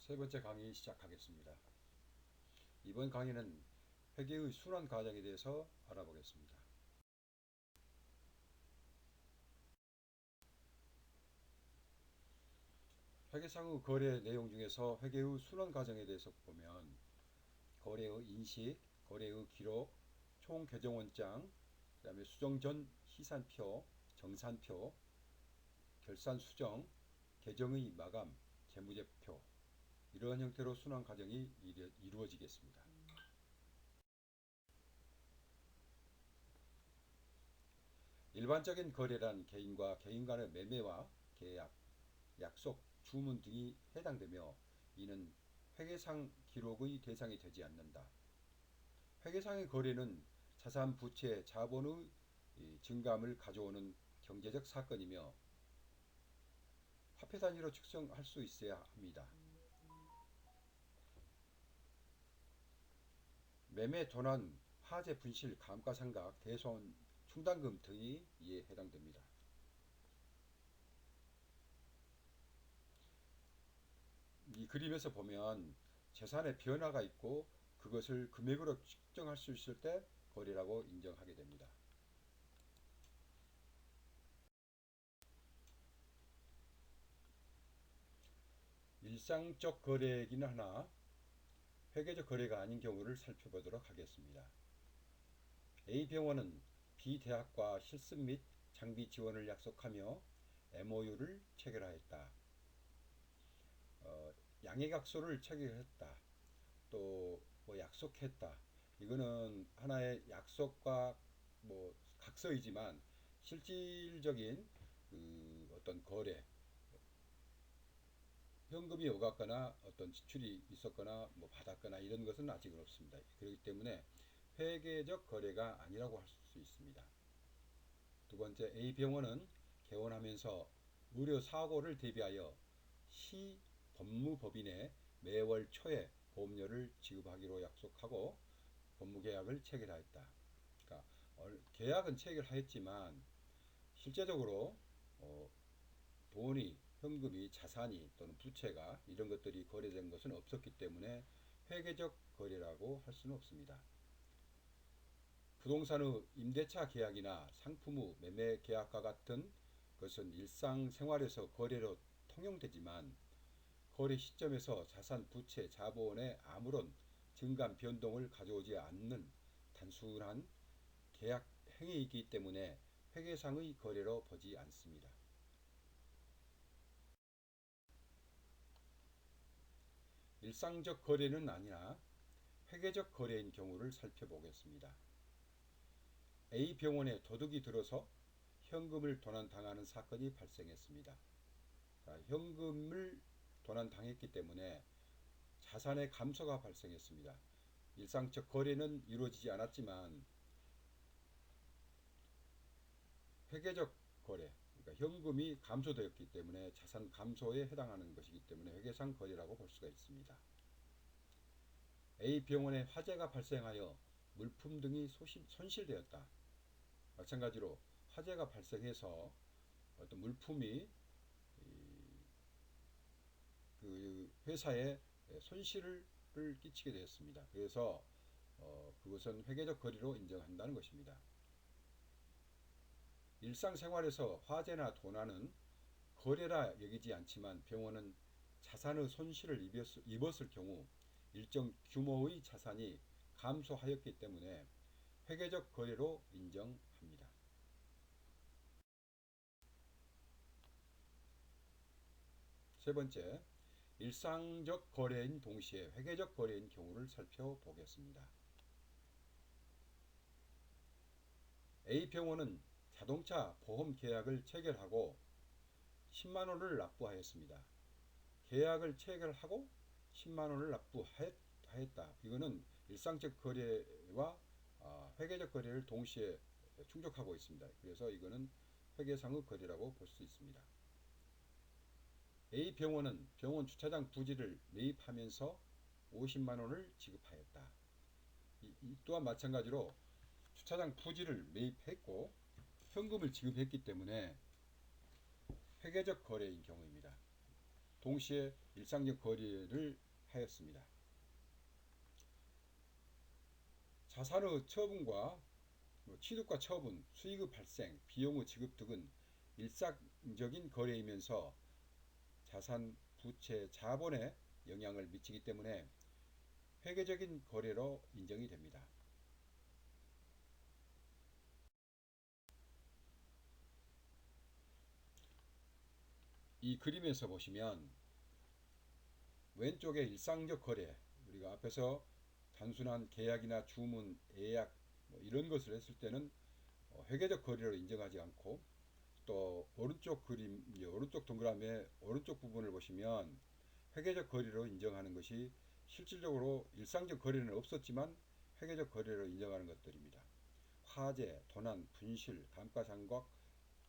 세 번째 강의 시작하겠습니다. 이번 강의는 회계의 순환 과정에 대해서 알아보겠습니다. 회계상의 거래 내용 중에서 회계의 순환 과정에 대해서 보면 거래의 인식, 거래의 기록, 총 계정원장, 그 다음에 수정 전 희산표, 정산표, 결산 수정, 계정의 마감, 재무제표 이러한 형태로 순환 과정이 이루어지겠습니다. 일반적인 거래란 개인과 개인 간의 매매와 계약, 약속, 주문 등이 해당되며 이는 회계상 기록의 대상이 되지 않는다. 회계상의 거래는 자산, 부채, 자본의 증감을 가져오는 경제적 사건이며 화폐 단위로 측정할 수 있어야 합니다. 매매, 도난, 화재, 분실, 감가상각, 대손, 충당금 등이 이에 해당됩니다. 이 그림에서 보면 재산의 변화가 있고 그것을 금액으로 측정할 수 있을 때 거래라고 인정하게 됩니다. 일상적 거래이긴 하나 회계적 거래가 아닌 경우를 살펴보도록 하겠습니다. A병원은 B대학과 실습 및 장비 지원을 약속하며 MOU를 체결하였다. 양해각서를 체결했다. 또 뭐 약속했다. 이거는 하나의 약속과 뭐 각서이지만 실질적인 그 어떤 거래, 현금이 오갔거나 어떤 지출이 있었거나 뭐 받았거나 이런 것은 아직은 없습니다. 그렇기 때문에 회계적 거래가 아니라고 할 수 있습니다. 두 번째, A병원은 개원하면서 의료 사고를 대비하여 시법무법인에 매월 초에 보험료를 지급하기로 약속하고 법무계약을 체결하였다. 그러니까 계약은 체결하였지만 실제적으로 돈이, 현금이, 자산이 또는 부채가 이런 것들이 거래된 것은 없었기 때문에 회계적 거래라고 할 수는 없습니다. 부동산의 임대차 계약이나 상품의 매매 계약과 같은 것은 일상생활에서 거래로 통용되지만 거래 시점에서 자산, 부채, 자본에 아무런 증감 변동을 가져오지 않는 단순한 계약 행위이기 때문에 회계상의 거래로 보지 않습니다. 일상적 거래는 아니라 회계적 거래인 경우를 살펴보겠습니다. A병원에 도둑이 들어서 현금을 도난당하는 사건이 발생했습니다. 현금을 도난당했기 때문에 자산의 감소가 발생했습니다. 일상적 거래는 이루어지지 않았지만 회계적 거래, 그러니까 현금이 감소되었기 때문에 자산 감소에 해당하는 것이기 때문에 회계상 거래라고 볼 수가 있습니다. A병원에 화재가 발생하여 물품 등이 손실되었다. 마찬가지로 화재가 발생해서 어떤 물품이 그 회사에 손실을 끼치게 되었습니다. 그래서 그것은 회계적 거래로 인정한다는 것입니다. 일상생활에서 화재나 도난은 거래라 여기지 않지만 병원은 자산의 손실을 입었을 경우 일정 규모의 자산이 감소하였기 때문에 회계적 거래로 인정합니다. 세 번째, 일상적 거래인 동시에 회계적 거래인 경우를 살펴보겠습니다. A병원은 자동차 보험 계약을 체결하고 10만 원을 납부하였습니다. 계약을 체결하고 10만 원을 납부하였다. 이거는 일상적 거래와 회계적 거래를 동시에 충족하고 있습니다. 그래서 이거는 회계상의 거래라고 볼 수 있습니다. A병원은 병원 주차장 부지를 매입하면서 50만 원을 지급하였다. 이 또한 마찬가지로 주차장 부지를 매입했고 현금을 지급했기 때문에 회계적 거래인 경우입니다. 동시에 일상적 거래를 하였습니다. 자산의 처분과 취득과 처분, 수익의 발생, 비용의 지급 등은 일상적인 거래이면서 자산, 부채, 자본에 영향을 미치기 때문에 회계적인 거래로 인정이 됩니다. 이 그림에서 보시면 왼쪽에 일상적 거래, 우리가 앞에서 단순한 계약이나 주문, 예약 이런 것을 했을 때는 회계적 거래로 인정하지 않고, 또 오른쪽 그림, 오른쪽 동그라미의 오른쪽 부분을 보시면 회계적 거래로 인정하는 것이 실질적으로 일상적 거래는 없었지만 회계적 거래로 인정하는 것들입니다. 화재, 도난, 분실, 감가상각,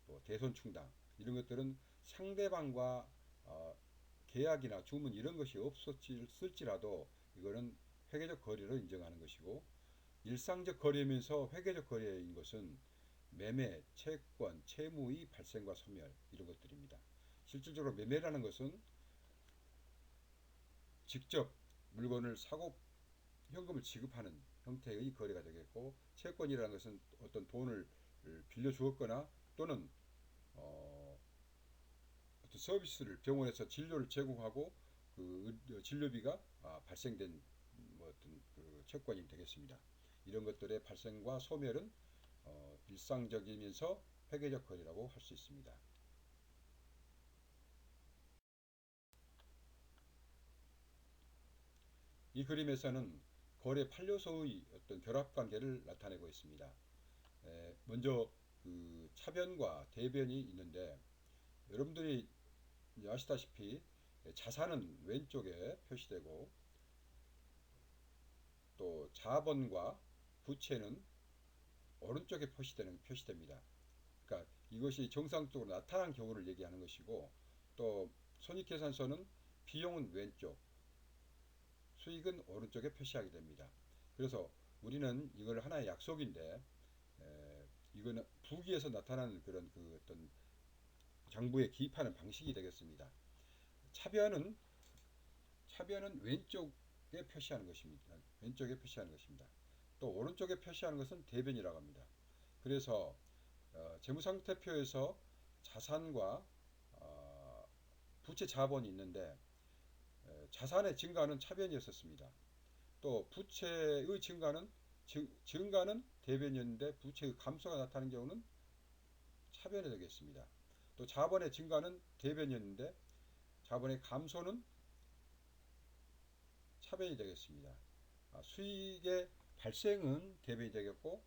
또 대손 충당 이런 것들은 상대방과 계약이나 주문 이런 것이 없었을지라도 이거는 회계적 거래로 인정하는 것이고, 일상적 거래면서 회계적 거래인 것은 매매, 채권, 채무의 발생과 소멸 이런 것들입니다. 실질적으로 매매라는 것은 직접 물건을 사고 현금을 지급하는 형태의 거래가 되겠고, 채권이라는 것은 어떤 돈을 빌려 주었거나 또는 어떤 서비스를 병원에서 진료를 제공하고 그 진료비가 발생된 어떤 그 채권이 되겠습니다. 이런 것들의 발생과 소멸은 일상적이면서 회계적 거래라고 할 수 있습니다. 이 그림에서는 거래 판료소의 어떤 결합 관계를 나타내고 있습니다. 먼저 그 차변과 대변이 있는데, 여러분들이 아시다시피 자산은 왼쪽에 표시되고 또 자본과 부채는 오른쪽에 표시됩니다. 그러니까 이것이 정상적으로 나타난 경우를 얘기하는 것이고, 또 손익계산서는 비용은 왼쪽, 수익은 오른쪽에 표시하게 됩니다. 그래서 우리는 이걸 하나의 약속인데, 이거는 부기에서 나타나는 그런 그 어떤 장부에 기입하는 방식이 되겠습니다. 차변은 왼쪽에 표시하는 것입니다. 왼쪽에 표시하는 것입니다. 또 오른쪽에 표시하는 것은 대변이라고 합니다. 그래서 재무상태표에서 자산과 부채 자본이 있는데, 자산의 증가는 차변이었었습니다. 또 부채의 증가는 대변이었는데 부채의 감소가 나타나는 경우는 차변이 되겠습니다. 또 자본의 증가는 대변이었는데 자본의 감소는 차변이 되겠습니다. 수익의 발생은 대변이 되겠고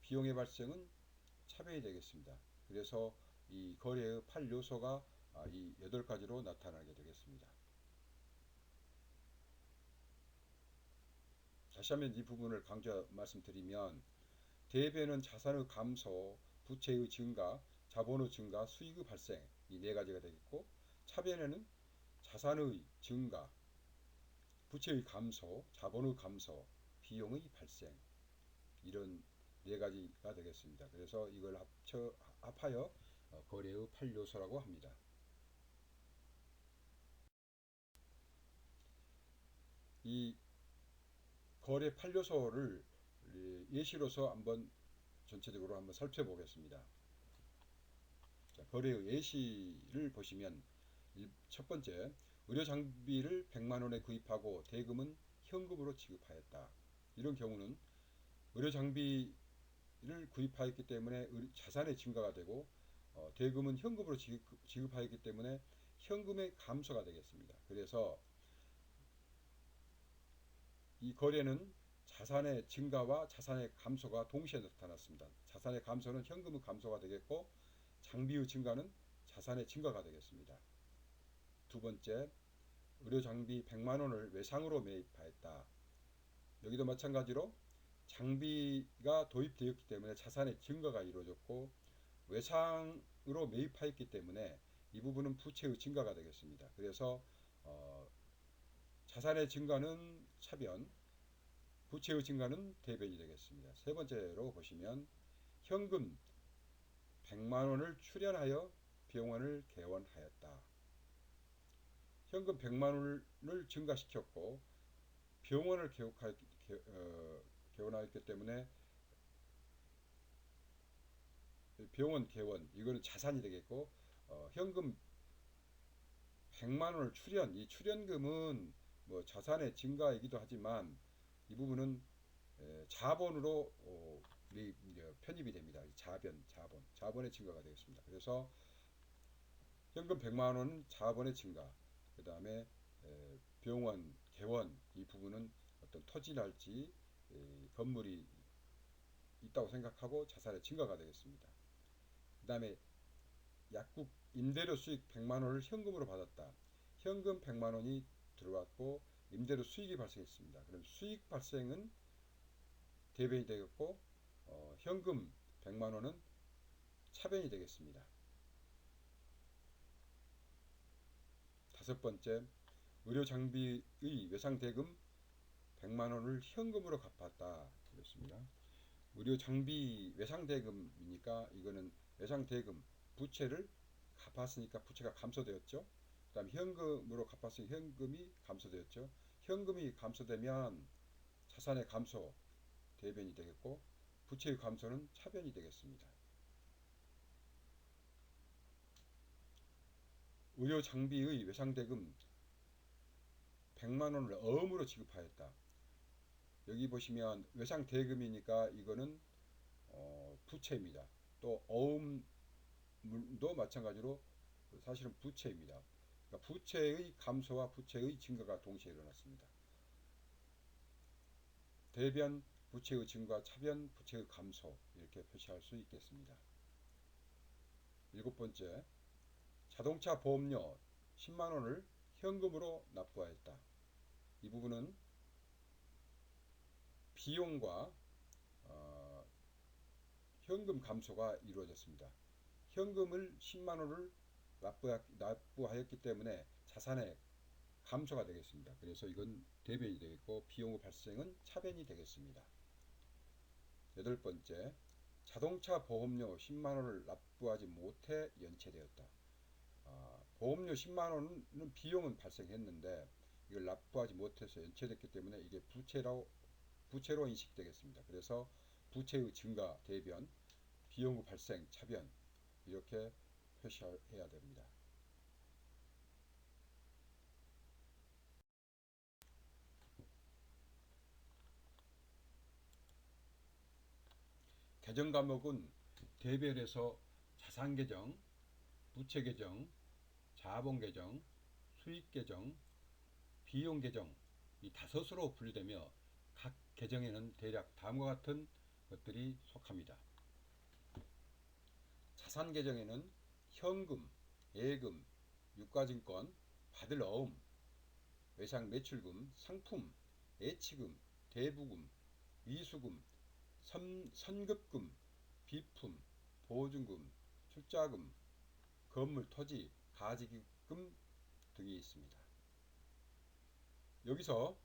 비용의 발생은 차변이 되겠습니다. 그래서 이 거래의 8요소가 이 8가지로 나타나게 되겠습니다. 다시 한번 이 부분을 강조 말씀드리면, 대변은 자산의 감소, 부채의 증가, 자본의 증가, 수익의 발생 이 4가지가 되겠고, 차변에는 자산의 증가, 부채의 감소, 자본의 감소, 비용의 발생 이런 4가지가 되겠습니다. 그래서 이걸 합하여 거래의 8요소라고 합니다. 이 거래 8요소를 예시로서 전체적으로 한번 살펴보겠습니다. 자, 거래의 예시를 보시면, 첫 번째, 의료 장비를 100만 원에 구입하고 대금은 현금으로 지급하였다. 이런 경우는 의료 장비를 구입하였기 때문에 자산의 증가가 되고, 대금은 현금으로 지급하였기 때문에 현금의 감소가 되겠습니다. 그래서 이 거래는 자산의 증가와 자산의 감소가 동시에 나타났습니다. 자산의 감소는 현금의 감소가 되겠고, 장비의 증가는 자산의 증가가 되겠습니다. 두 번째, 의료 장비 100만 원을 외상으로 매입하였다. 여기도 마찬가지로 장비가 도입되었기 때문에 자산의 증가가 이루어졌고, 외상으로 매입하였기 때문에 이 부분은 부채의 증가가 되겠습니다. 그래서 자산의 증가는 차변, 부채의 증가는 대변이 되겠습니다. 세 번째로 보시면, 현금 100만 원을 출연하여 병원을 개원하였다. 현금 100만 원을 증가시켰고 병원을 개원하였기 때문에 병원 개원 이거는 자산이 되겠고 현금 100만 원을 이 출연금은 뭐 자산의 증가이기도 하지만 이 부분은 자본으로 편입이 됩니다. 자본의 증가가 되겠습니다. 그래서 현금 100만 원은 자본의 증가, 그 다음에 병원 개원 이 부분은 어떤 토지랄지 건물이 있다고 생각하고 자산의 증가가 되겠습니다. 그 다음에 약국 임대료 수익 100만 원을 현금으로 받았다. 현금 100만 원이 들어왔고 임대료 수익이 발생했습니다. 그럼 수익 발생은 대변이 되겠고 현금 100만 원은 차변이 되겠습니다. 다섯 번째, 의료 장비의 외상 대금 100만 원을 현금으로 갚았다. 그렇습니다. 의료 장비 외상 대금이니까 이거는 외상 대금 부채를 갚았으니까 부채가 감소되었죠. 그다음 현금으로 갚았으니까 현금이 감소되었죠. 현금이 감소되면 자산의 감소 대변이 되겠고 부채의 감소는 차변이 되겠습니다. 의료 장비의 외상 대금 100만 원을 어음으로 지급하였다. 여기 보시면 외상 대금이니까 이거는 부채입니다. 또 어음도 마찬가지로 사실은 부채입니다. 그러니까 부채의 감소와 부채의 증가가 동시에 일어났습니다. 대변 부채의 증가, 차변 부채의 감소 이렇게 표시할 수 있겠습니다. 일곱 번째, 자동차 보험료 10만 원을 현금으로 납부하였다. 이 부분은 비용과 현금 감소가 이루어졌습니다. 현금을 10만 원을 납부하였기 때문에 자산의 감소가 되겠습니다. 그래서 이건 대변이 되겠고 비용의 발생은 차변이 되겠습니다. 여덟 번째, 자동차 보험료 10만 원을 납부하지 못해 연체되었다. 보험료 10만 원은 비용은 발생했는데 이걸 납부하지 못해서 연체됐기 때문에 이게 부채로 인식되겠습니다. 그래서 부채의 증가 대변, 비용의 발생 차변 이렇게 표시해야 됩니다. 계정 과목은 대별에서 자산 계정, 부채 계정, 자본 계정, 수익 계정, 비용 계정 이 다섯으로 분류되며 각 계정에는 대략 다음과 같은 것들이 속합니다. 자산 계정에는 현금, 예금, 유가증권, 받을 어음, 외상 매출금, 상품, 예치금, 대부금, 위수금, 선급금, 비품, 보증금, 출자금, 건물, 토지, 가지기금 등이 있습니다. 여기서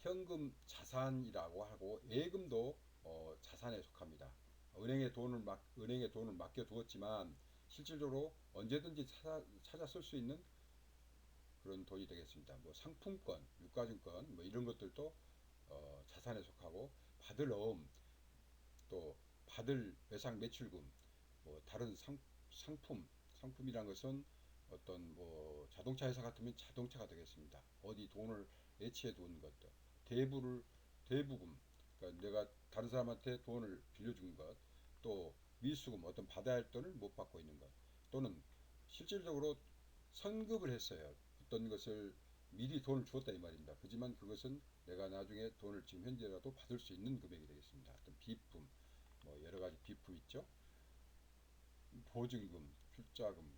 현금 자산이라고 하고 예금도 자산에 속합니다. 은행에 돈을 맡겨 두었지만 실질적으로 언제든지 찾아 쓸 수 있는 그런 돈이 되겠습니다. 뭐 상품권, 유가증권 뭐 이런 것들도 자산에 속하고 받을 어음 또 받을 외상 매출금 뭐 다른 상품이란 것은 어떤 뭐 자동차 회사 같으면 자동차가 되겠습니다. 어디 돈을 예치해 둔 것들 대부금 그러니까 내가 다른 사람한테 돈을 빌려준 것 또 미수금 어떤 받아야 할 돈을 못 받고 있는 것 또는 실질적으로 선급을 했어요. 어떤 것을 미리 돈을 주었다 이 말입니다. 하지만 그것은 내가 나중에 돈을 지금 현재라도 받을 수 있는 금액이 되겠습니다. 어떤 비품 뭐 여러 가지 비품 있죠. 보증금, 출자금,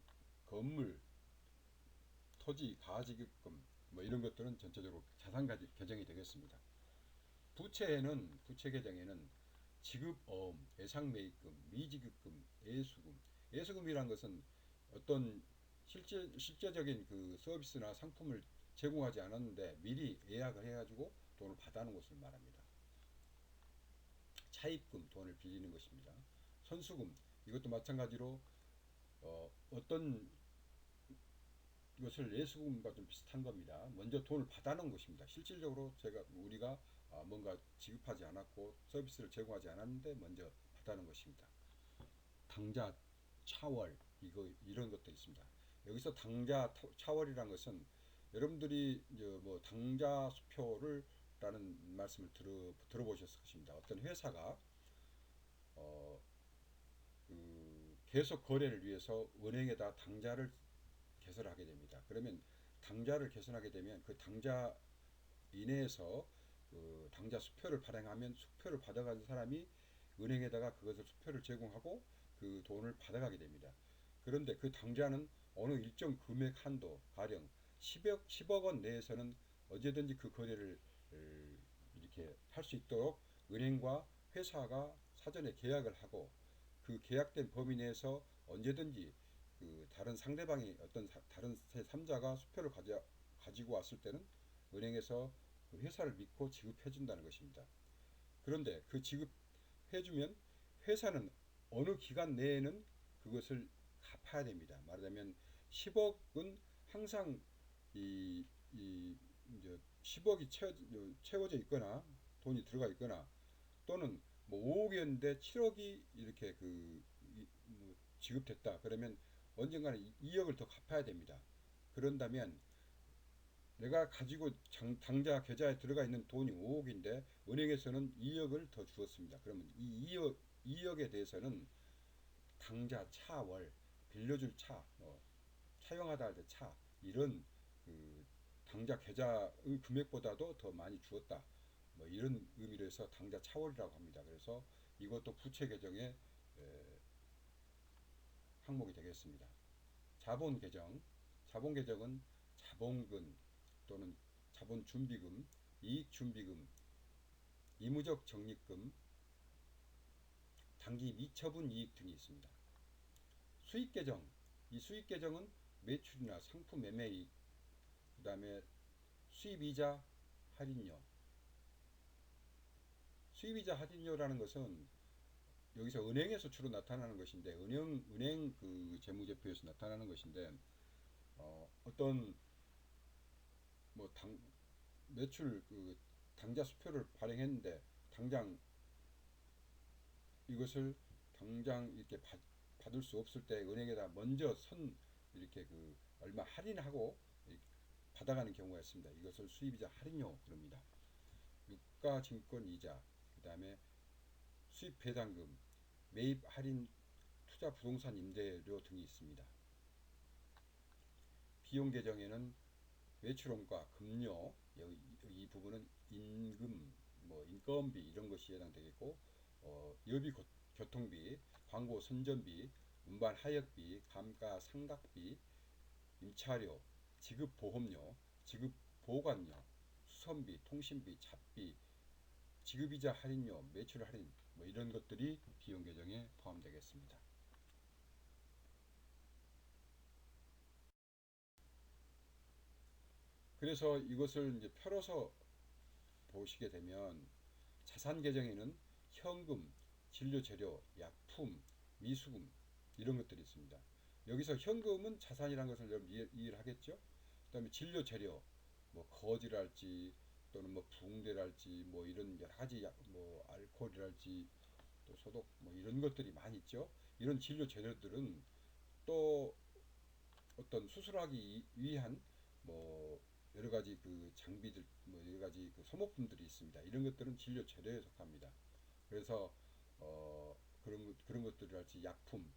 건물, 토지, 가지기금 뭐 이런 것들은 전체적으로 자산 계정이 되겠습니다. 부채 계정에는 지급어음, 예상매입금, 미지급금, 예수금이란 것은 어떤 실제적인 그 서비스나 상품을 제공하지 않았는데 미리 예약을 해가지고 돈을 받아놓은 것을 말합니다. 차입금, 돈을 빌리는 것입니다. 선수금, 이것도 마찬가지로 어떤 이것을 내수금과 좀 비슷한 겁니다. 먼저 돈을 받아놓은 것입니다. 실질적으로 우리가 뭔가 지급하지 않았고 서비스를 제공하지 않았는데 먼저 받아놓은 것입니다. 당자 차월 이런 것도 있습니다. 여기서 당자 차월이라는 것은 여러분들이 이제 뭐 당자 수표를 라는 말씀을 들어보셨을 것입니다. 어떤 회사가 어, 계속 거래를 위해서 은행에다 당자를 개설하게 됩니다. 그러면 당자를 개설하게 되면 그 당자 이내에서 그 당자 수표를 발행하면 수표를 받아가는 사람이 은행에다가 그것을 수표를 제공하고 그 돈을 받아가게 됩니다. 그런데 그 당자는 어느 일정 금액 한도 가령 10억 원 내에서는 언제든지 그 거래를 이렇게 할 수 있도록 은행과 회사가 사전에 계약을 하고 그 계약된 범위 내에서 언제든지 그 다른 상대방이 어떤 다른 제3자가 수표를 가지고 왔을 때는 은행에서 그 회사를 믿고 지급해 준다는 것입니다. 그런데 그 지급해주면 회사는 어느 기간 내에는 그것을 갚아야 됩니다. 말하자면 10억은 항상 이제 10억이 채워져 있거나 돈이 들어가 있거나 또는 뭐 5억이었는데 7억이 이렇게 뭐 지급됐다. 그러면 언젠가는 2억을 더 갚아야 됩니다. 그런다면 내가 가지고 당자 계좌에 들어가 있는 돈이 5억인데 은행에서는 2억을 더 주었습니다. 그러면 이 2억에 대해서는 당자 차월, 빌려줄 차, 차용하다 할 때 차, 이런 그 당자 계좌의 금액보다도 더 많이 주었다. 뭐 이런 의미로 해서 당자 차월이라고 합니다. 그래서 이것도 부채 계정의 항목이 되겠습니다. 자본 계정, 자본 계정은 자본금 또는 자본 준비금, 이익 준비금, 이무적 적립금, 단기 미처분 이익 등이 있습니다. 수익 계정, 이 수익 계정은 매출이나 상품 매매이익, 그 다음에 수입이자 할인료. 수입이자 할인료라는 것은 여기서 은행에서 주로 나타나는 것인데 은행 그 재무제표에서 나타나는 것인데 어떤 뭐 매출 그 당자 수표를 발행했는데 당장 이것을 당장 이렇게 받을 수 없을 때 은행에다 먼저 이렇게 그 얼마 할인하고 받아가는 경우가 있습니다. 이것을 수입이자 할인료 그럽니다. 유가증권 이자, 그 다음에 수입 배당금, 매입 할인, 투자 부동산 임대료 등이 있습니다. 비용 계정에는 외출원가, 급료, 이 부분은 임금, 뭐 인건비 이런 것이 해당되겠고, 여비 교통비, 광고 선전비, 운반 하역비, 감가 상각비, 임차료, 지급 보험료, 지급 보관료, 수선비, 통신비, 잡비, 지급이자 할인료, 매출 할인 뭐 이런 것들이 비용 계정에 포함되겠습니다. 그래서 이것을 이제 펴서 보시게 되면 자산 계정에는 현금, 진료 재료, 약품, 미수금 이런 것들이 있습니다. 여기서 현금은 자산이라는 것을 여러분 이해를 하겠죠? 그다음에 진료 재료, 뭐 거지랄지 또는 뭐 붕대랄지 뭐 이런 여러 가지 뭐 알코올이랄지 또 소독 뭐 이런 것들이 많이 있죠. 이런 진료 재료들은 또 어떤 수술하기 위한 뭐 여러 가지 그 장비들 뭐 여러 가지 그 소모품들이 있습니다. 이런 것들은 진료 재료에 속합니다. 그래서 그런 것들을 할지 약품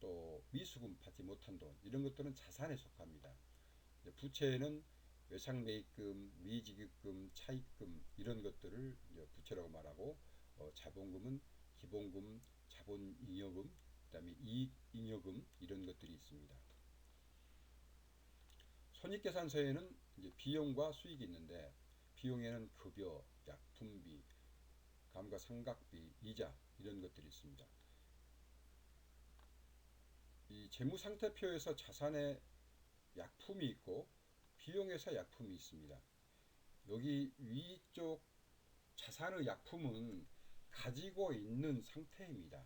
또 미수금 받지 못한 돈 이런 것들은 자산에 속합니다. 부채는 외상매입금, 미지급금, 차입금 이런 것들을 부채라고 말하고 자본금은 기본금, 자본잉여금, 그다음에 이익잉여금 이런 것들이 있습니다. 손익계산서에는 이제 비용과 수익이 있는데 비용에는 급여, 약품비, 감가상각비, 이자 이런 것들이 있습니다. 이 재무상태표에서 자산에 약품이 있고 비용에서 약품이 있습니다. 여기 위쪽 자산의 약품은 가지고 있는 상태입니다.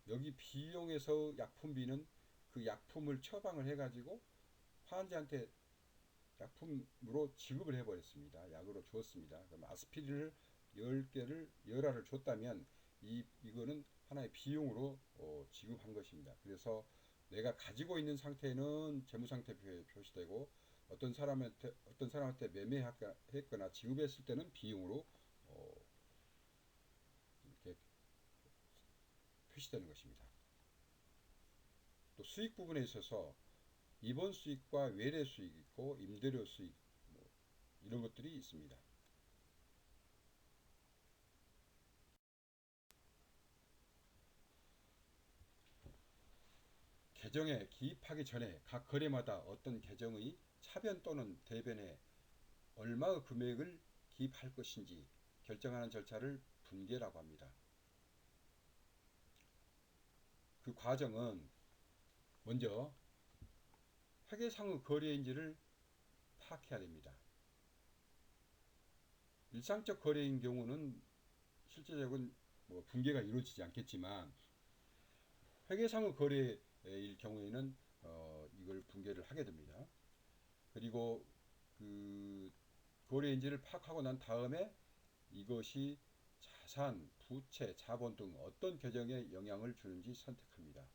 여기 비용에서 약품비는 그 약품을 처방을 해가지고 환자한테 약품으로 지급을 해버렸습니다. 약으로 줬습니다. 그럼 아스피린을 10개를 열알을 줬다면 이거는 하나의 비용으로 지급한 것입니다. 그래서 내가 가지고 있는 상태는 재무상태표에 표시되고 어떤 사람한테 매매했거나 지급했을 때는 비용으로 이렇게 표시되는 것입니다. 또 수익 부분에 있어서 입원 수익과 외래 수익이 있고 임대료 수익 이런 것들이 있습니다. 계정에 기입하기 전에 각 거래마다 어떤 계정의 차변 또는 대변에 얼마의 금액을 기입할 것인지 결정하는 절차를 분계라고 합니다. 그 과정은 먼저 회계상의 거래인지를 파악해야 됩니다. 일상적 거래인 경우는 실제적인 분계가 이루어지지 않겠지만 회계상의 거래일 경우에는 이걸 분계를 하게 됩니다. 그리고 그 거래인지를 파악하고 난 다음에 이것이 자산, 부채, 자본 등 어떤 계정에 영향을 주는지 선택합니다.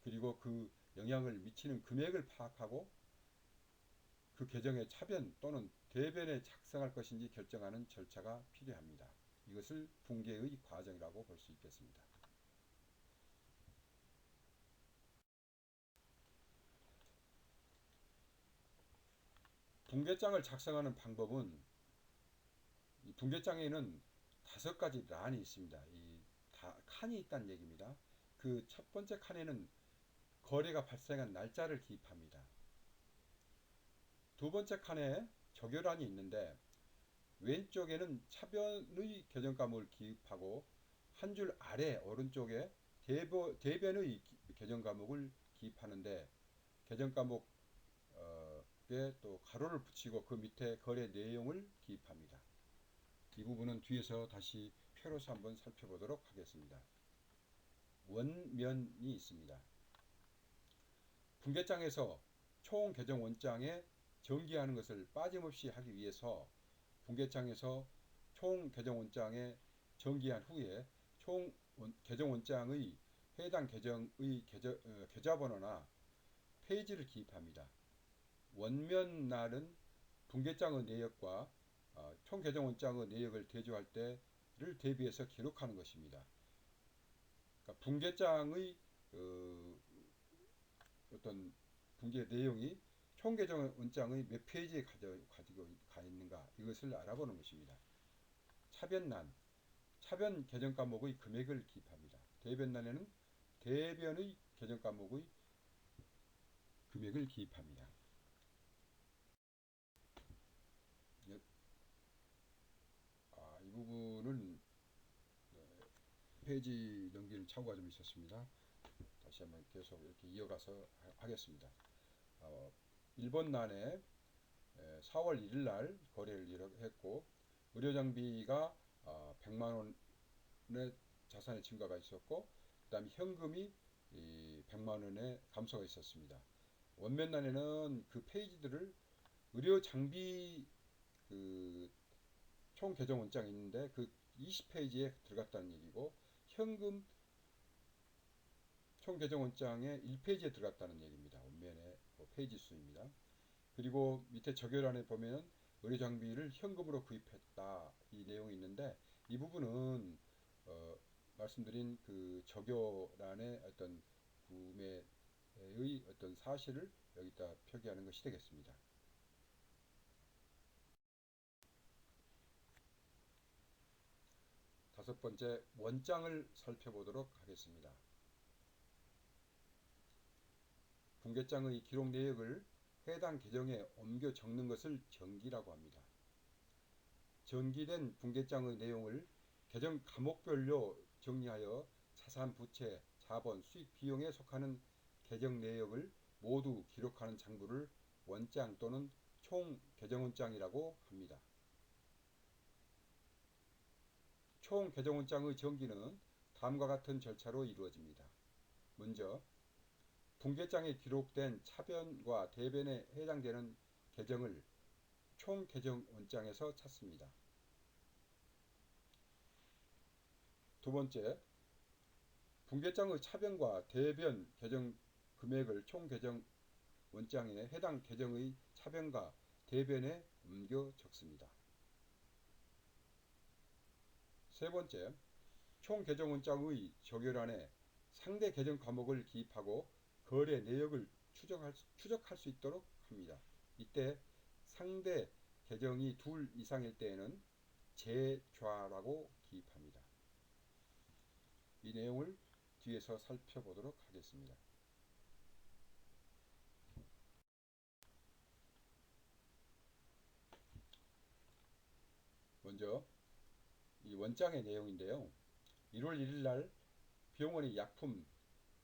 그리고 그 영향을 미치는 금액을 파악하고 그 계정의 차변 또는 대변에 작성할 것인지 결정하는 절차가 필요합니다. 이것을 분계의 과정이라고 볼 수 있겠습니다. 분계장을 작성하는 방법은 이 분계장에는 5가지 란이 있습니다. 칸이 있다는 얘기입니다. 그 첫 번째 칸에는 거래가 발생한 날짜를 기입합니다. 두 번째 칸에 적요란이 있는데 왼쪽에는 차변의 계정 과목을 기입하고 한 줄 아래 오른쪽에 대변의 계정 과목을 기입하는데 계정 과목에 또 가로를 붙이고 그 밑에 거래 내용을 기입합니다. 이 부분은 뒤에서 다시 표로서 한번 살펴보도록 하겠습니다. 원면이 있습니다. 분계장에서 총 계정 원장에 정기하는 것을 빠짐없이 하기 위해서 분계장에서 총 계정 원장에 정기한 후에 총 계정 원장의 해당 계정의 계좌번호나 페이지를 기입합니다. 원면날은 분계장의 내역과 총 계정 원장의 내역을 대조할 때를 대비해서 기록하는 것입니다. 그러니까 분계장의 어떤 분계 내용이 총 계정 원장의 몇 페이지에 가지고 가 있는가 이것을 알아보는 것입니다. 차변란, 차변 계정 과목의 금액을 기입합니다. 대변란에는 대변의 계정 과목의 금액을 기입합니다. 이 부분은 페이지 넘기는 착오가 좀 있었습니다. 다시 한번 계속 이렇게 이어가서 하겠습니다. 1번 난에 4월 1일 날 거래를 했고 의료장비가 100만 원의 자산의 증가가 있었고 그 다음에 현금이 100만 원의 감소가 있었습니다. 원면란에는 그 페이지들을 의료장비 총 계정 원장이 있는데 그 20페이지에 들어갔다는 얘기고 현금 총 계정 원장의 1페이지에 들어갔다는 얘기입니다. 원면의 페이지 수입니다. 그리고 밑에 적요란에 보면 의료장비를 현금으로 구입했다 이 내용이 있는데 이 부분은 말씀드린 그 적요란의 어떤 구매의 어떤 사실을 여기다 표기하는 것이 되겠습니다. 다섯 번째 원장을 살펴보도록 하겠습니다. 분계장의 기록 내역을 해당 계정에 옮겨 적는 것을 정기라고 합니다. 정기된 분계장의 내용을 계정 과목별로 정리하여 자산, 부채, 자본, 수익, 비용에 속하는 계정 내역을 모두 기록하는 장부를 원장 또는 총 계정원장이라고 합니다. 총 계정원장의 정기는 다음과 같은 절차로 이루어집니다. 먼저 분계장에 기록된 차변과 대변에 해당되는 계정을 총계정원장에서 찾습니다. 두 번째, 분계장의 차변과 대변 계정 금액을 총계정원장에 해당 계정의 차변과 대변에 옮겨 적습니다. 세 번째, 총계정원장의 적열안에 상대 계정 과목을 기입하고 거래 내역을 추적할 수 있도록 합니다. 이때 상대 계정이 둘 이상일 때에는 제좌라고 기입합니다. 이 내용을 뒤에서 살펴보도록 하겠습니다. 먼저 이 원장의 내용인데요. 1월 1일 날 병원이 약품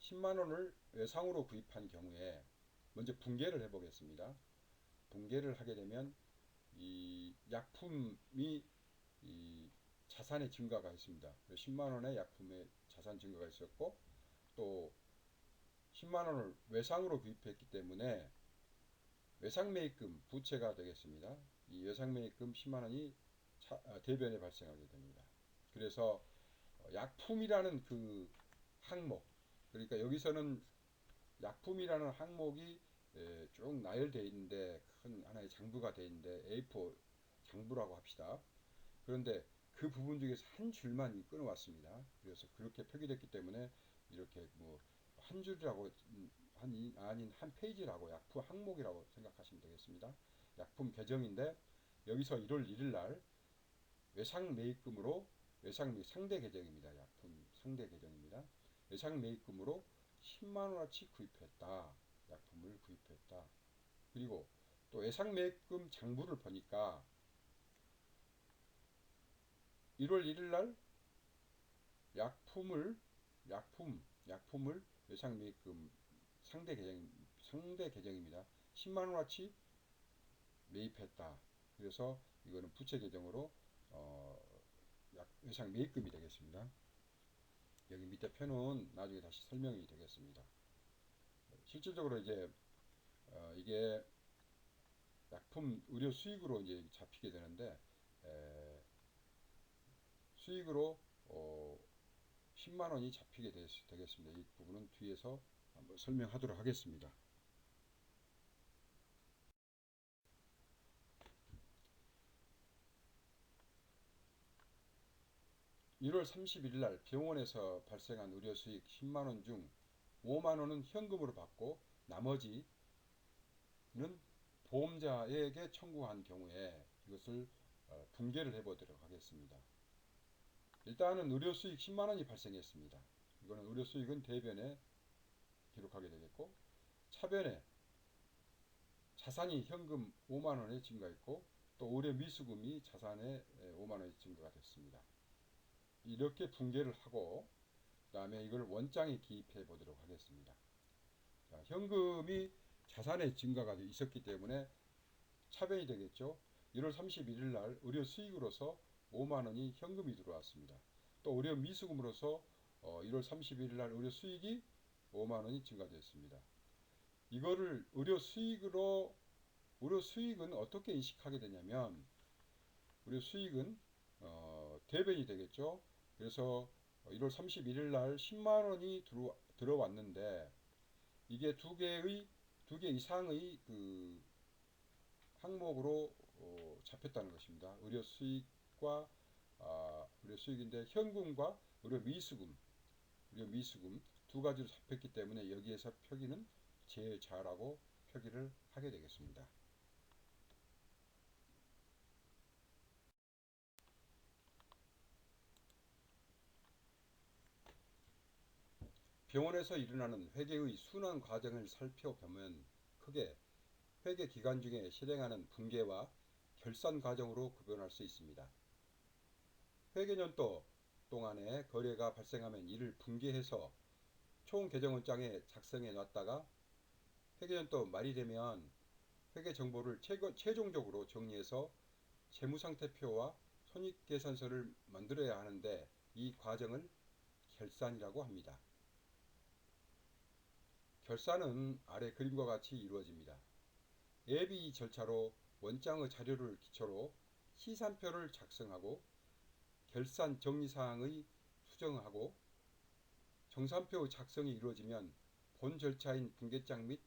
10만 원을 외상으로 구입한 경우에 먼저 분계를 해보겠습니다. 분계를 하게 되면 이 약품이 이 자산의 증가가 있습니다. 10만 원의 약품의 자산 증가가 있었고 또 10만 원을 외상으로 구입했기 때문에 외상매입금 부채가 되겠습니다. 이 외상매입금 10만 원이 대변에 발생하게 됩니다. 그래서 약품이라는 그 항목, 그러니까 여기서는 약품이라는 항목이 쭉 나열되어 있는데 큰 하나의 장부가 되어 있는데 A4 장부라고 합시다. 그런데 그 부분 중에서 한 줄만 끊어왔습니다. 그래서 그렇게 표기됐기 때문에 이렇게 뭐 한 줄이라고 아닌 한 페이지라고 약품 항목이라고 생각하시면 되겠습니다. 약품 계정인데 여기서 1월 1일 날 외상매입금으로 상대 계정입니다. 약품 상대 계정입니다. 외상매입금으로 10만 원어치 구입했다. 약품을 구입했다. 그리고 또 외상매입금 장부를 보니까 1월 1일 날 약품을 외상매입금 상대 계정입니다. 10만 원어치 매입했다. 그래서 이거는 부채 계정으로 외상매입금이 되겠습니다. 여기 밑에 표는 나중에 다시 설명이 되겠습니다. 실질적으로 이제 이게 약품 의료 수익으로 이제 잡히게 되는데 수익으로 10만 원이 잡히게 되겠습니다. 이 부분은 뒤에서 한번 설명하도록 하겠습니다. (1월 31일) 날 병원에서 발생한 의료 수익 10만 원 중 5만 원은 현금으로 받고 나머지는 보험자에게 청구한 경우에 이것을 분계를 해보도록 하겠습니다. 일단은 의료 수익 10만 원이 발생했습니다. 이거는 의료 수익은 대변에 기록하게 되겠고, 차변에 자산이 현금 5만 원에 증가했고 또 의료 미수금이 자산에 5만 원이 증가가 됐습니다. 이렇게 분계를 하고 그다음에 이걸 원장에 기입해 보도록 하겠습니다. 자, 현금이 자산의 증가가 있었기 때문에 차변이 되겠죠. 1월 31일 날 의료 수익으로서 5만 원이 현금이 들어왔습니다. 또 의료 미수금으로서 1월 31일 날 의료 수익이 5만 원이 증가됐습니다. 이거를 의료 수익은 어떻게 인식하게 되냐면 의료 수익은 대변이 되겠죠. 그래서 1월 31일 날 10만 원이 들어왔는데 이게 두 개 이상의 그 항목으로 잡혔다는 것입니다. 의료 수익과 의료 수익인데 현금과 의료 미수금 두 가지로 잡혔기 때문에 여기에서 표기는 제자라고 표기를 하게 되겠습니다. 병원에서 일어나는 회계의 순환 과정을 살펴보면 크게 회계 기간 중에 실행하는 분계와 결산 과정으로 구분할 수 있습니다. 회계년도 동안에 거래가 발생하면 이를 분계해서 총계정원장에 작성해 놨다가 회계년도 말이 되면 회계 정보를 최종적으로 정리해서 재무상태표와 손익계산서를 만들어야 하는데 이 과정을 결산이라고 합니다. 결산은 아래 그림과 같이 이루어집니다. 예비 절차로 원장의 자료를 기초로 시산표를 작성하고 결산 정리사항의 수정하고 정산표 작성이 이루어지면 본 절차인 분계장 및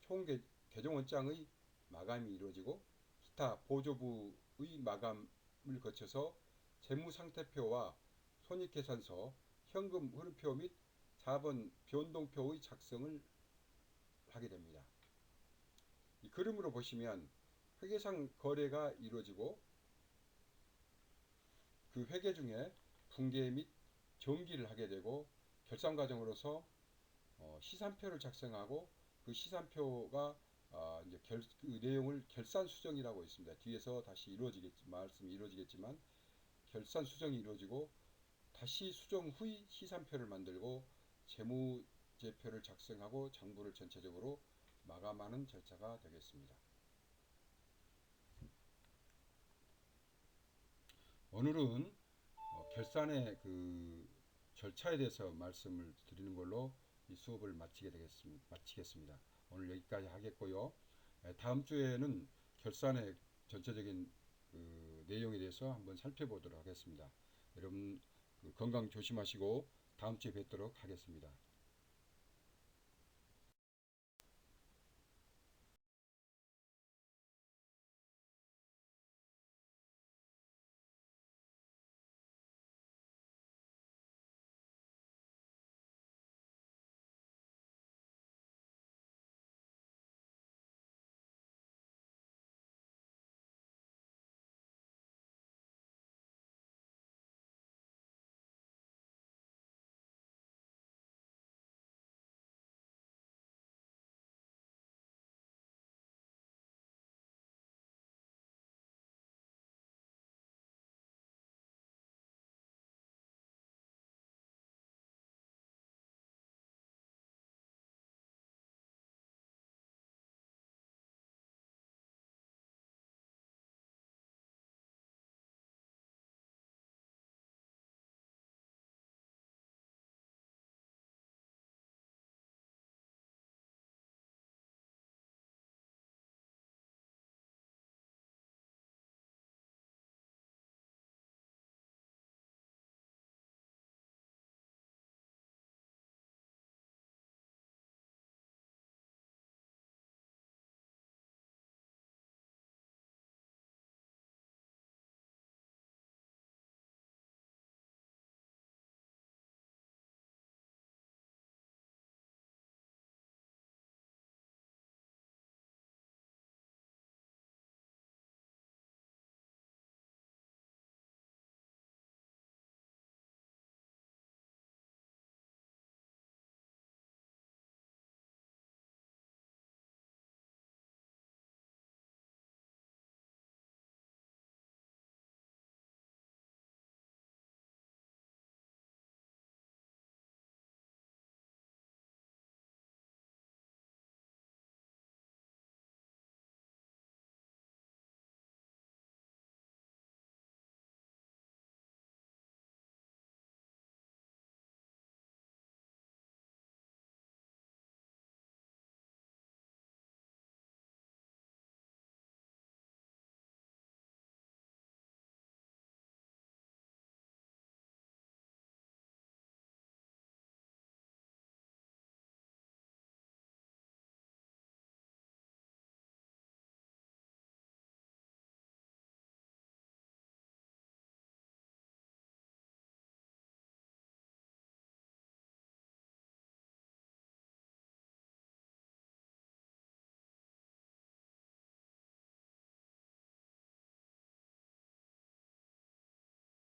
총개정원장의 마감이 이루어지고 기타 보조부의 마감을 거쳐서 재무상태표와 손익계산서, 현금 흐름표 및 4번 변동표의 작성을 하게 됩니다. 이 그림으로 보시면 회계상 거래가 이루어지고 그 회계 중에 분계 및 정기를 하게 되고 결산 과정으로서 시산표를 작성하고 그 시산표가 이제 그 내용을 결산 수정이라고 있습니다. 뒤에서 다시 말씀이 이루어지겠지만 결산 수정이 이루어지고 다시 수정 후의 시산표를 만들고 재무제표를 작성하고 장부를 전체적으로 마감하는 절차가 되겠습니다. 오늘은 결산의 그 절차에 대해서 말씀을 드리는 걸로 이 수업을 마치겠습니다. 오늘 여기까지 하겠고요. 다음 주에는 결산의 전체적인 그 내용에 대해서 한번 살펴보도록 하겠습니다. 여러분 건강 조심하시고 다음 주에 뵙도록 하겠습니다.